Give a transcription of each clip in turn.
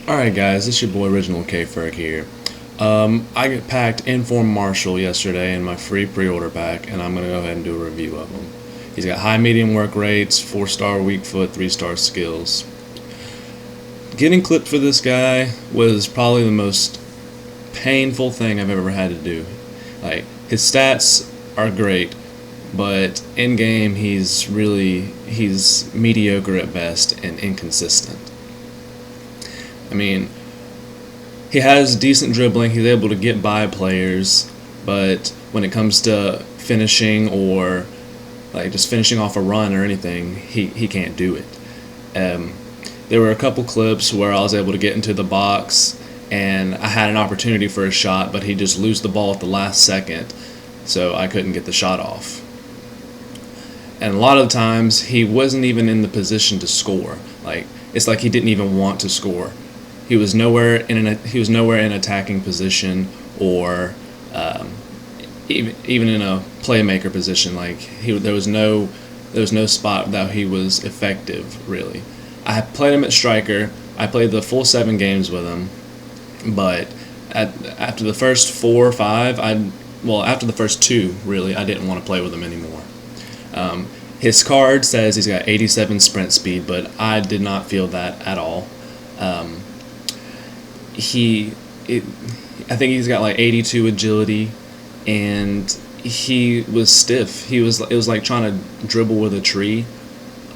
Alright guys, it's your boy Original K-Ferg here. I got packed Inform Marshall yesterday in my free pre-order pack, and I'm going to go ahead and do a review of him. He's got high medium work rates, 4-star weak foot, 3-star skills. Getting clipped for this guy was probably the most painful thing I've ever had to do. Like, his stats are great, but in game he's mediocre at best and inconsistent. I mean, he has decent dribbling, he's able to get by players, but when it comes to finishing or like just finishing off a run or anything, he can't do it. There were a couple clips where I was able to get into the box and I had an opportunity for a shot, but he just lose the ball at the last second, so I couldn't get the shot off. And a lot of times he wasn't even in the position to score. Like, it's like he didn't even want to score. He was nowhere in attacking position or even in a playmaker position. Like, there was no spot that he was effective really. I played him at striker. I played the full 7 games with him, but after the first 4 or 5, after the first 2 really, I didn't want to play with him anymore. His card says he's got 87 sprint speed, but I did not feel that at all. I think he's got like 82 agility, and he was stiff. It was like trying to dribble with a tree,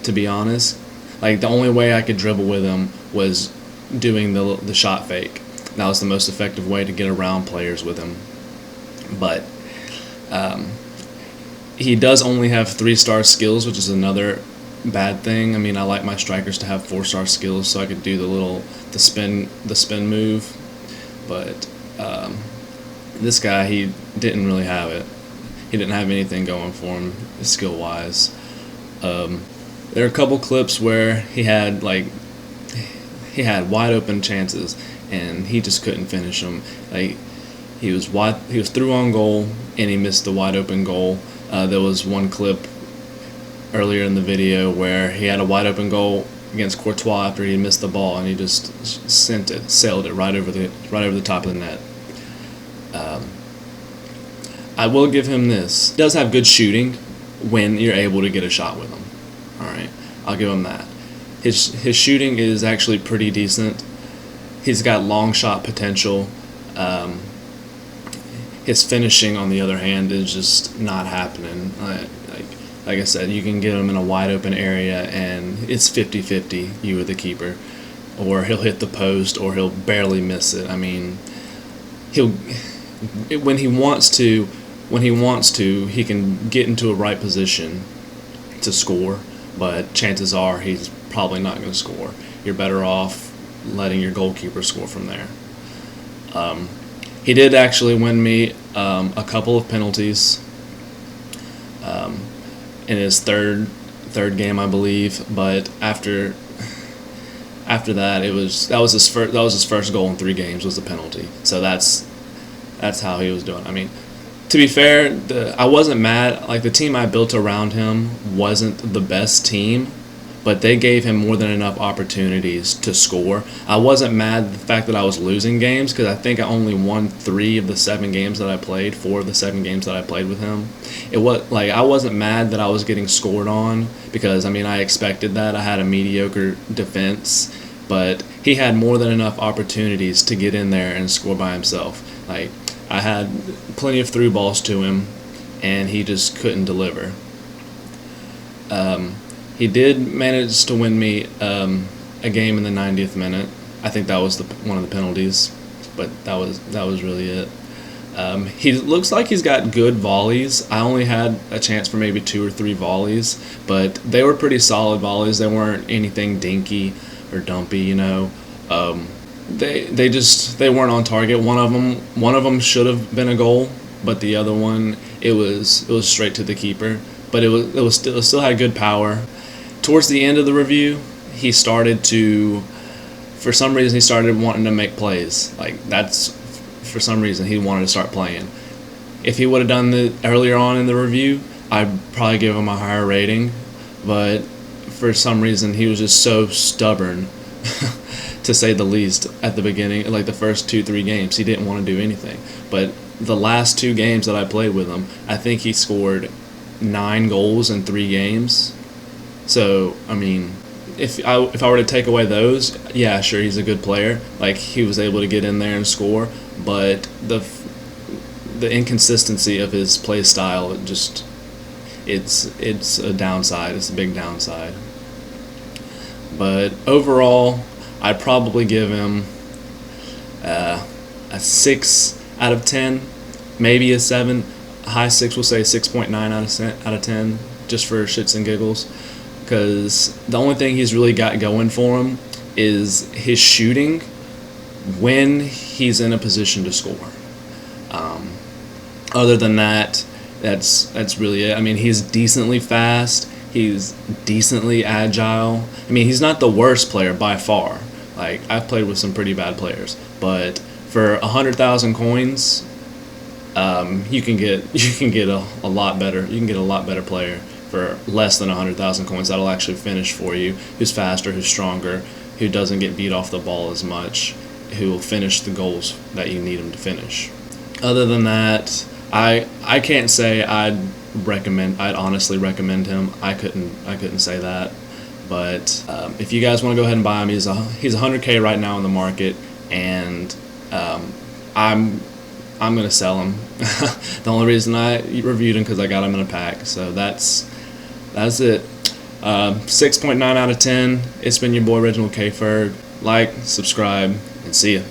to be honest. Like, the only way I could dribble with him was doing the shot fake. That was the most effective way to get around players with him. But he does only have 3-star skills, which is another bad thing. I mean, I like my strikers to have 4-star skills so I could do the spin move, but this guy, he didn't really have it. He didn't have anything going for him skill wise. There are a couple clips where he had wide open chances and he just couldn't finish them. Like, he was through on goal and he missed the wide open goal. There was one clip earlier in the video where he had a wide open goal against Courtois after he missed the ball, and he just sailed it right over the top of the net. I will give him this. He does have good shooting when you're able to get a shot with him. All right, I'll give him that. His shooting is actually pretty decent. He's got long shot potential. His finishing, on the other hand, is just not happening. Like I said, you can get him in a wide open area and it's 50-50, you with the keeper, or he'll hit the post or he'll barely miss it. I mean, when he wants to, he can get into a right position to score, but chances are he's probably not going to score. You're better off letting your goalkeeper score from there. He did actually win me a couple of penalties in his third game, I believe. But after that, that was his first goal in 3 games was the penalty. So that's how he was doing. I mean, to be fair, I wasn't mad. Like, the team I built around him wasn't the best team, but they gave him more than enough opportunities to score. I wasn't mad at the fact that I was losing games, because I think I only won 4 of the 7 games that I played with him. I wasn't mad that I was getting scored on, because, I mean, I expected that. I had a mediocre defense, but he had more than enough opportunities to get in there and score by himself. Like, I had plenty of through balls to him, and he just couldn't deliver. He did manage to win me a game in the 90th minute. I think that was one of the penalties, but that was really it. He looks like he's got good volleys. I only had a chance for maybe 2 or 3 volleys, but they were pretty solid volleys. They weren't anything dinky or dumpy, you know. They weren't on target. One of them should have been a goal, but the other one, it was straight to the keeper. But it still had good power. Towards the end of the review, for some reason he started wanting to make plays. Like, for some reason he wanted to start playing. If he would have done that earlier on in the review, I'd probably give him a higher rating. But for some reason he was just so stubborn to say the least, at the beginning, like the first 2-3 games. He didn't want to do anything. But the last 2 games that I played with him, I think he scored 9 goals in 3 games. So, I mean, if I were to take away those, yeah, sure, he's a good player. Like, he was able to get in there and score, but the inconsistency of his play style, it's a downside. It's a big downside. But overall, I'd probably give him a 6 out of 10, maybe a 7. High 6, we'll say 6.9 out of 10, just for shits and giggles. Because the only thing he's really got going for him is his shooting when he's in a position to score. Other than that, that's really it. I mean, he's decently fast. He's decently agile. I mean, he's not the worst player by far. Like, I've played with some pretty bad players, but for 100,000 coins, you can get a lot better. You can get a lot better player for less than 100,000 coins that'll actually finish for you. Who's faster, who's stronger, who doesn't get beat off the ball as much, who will finish the goals that you need him to finish. Other than that, I can't say I'd honestly recommend him. I couldn't say that. But if you guys want to go ahead and buy him, he's 100K right now in the market, and I'm gonna sell him. The only reason I reviewed him because I got him in a pack. So that's it. 6.9 out of 10. It's been your boy Reginald K. Ferg. Like, subscribe, and see ya.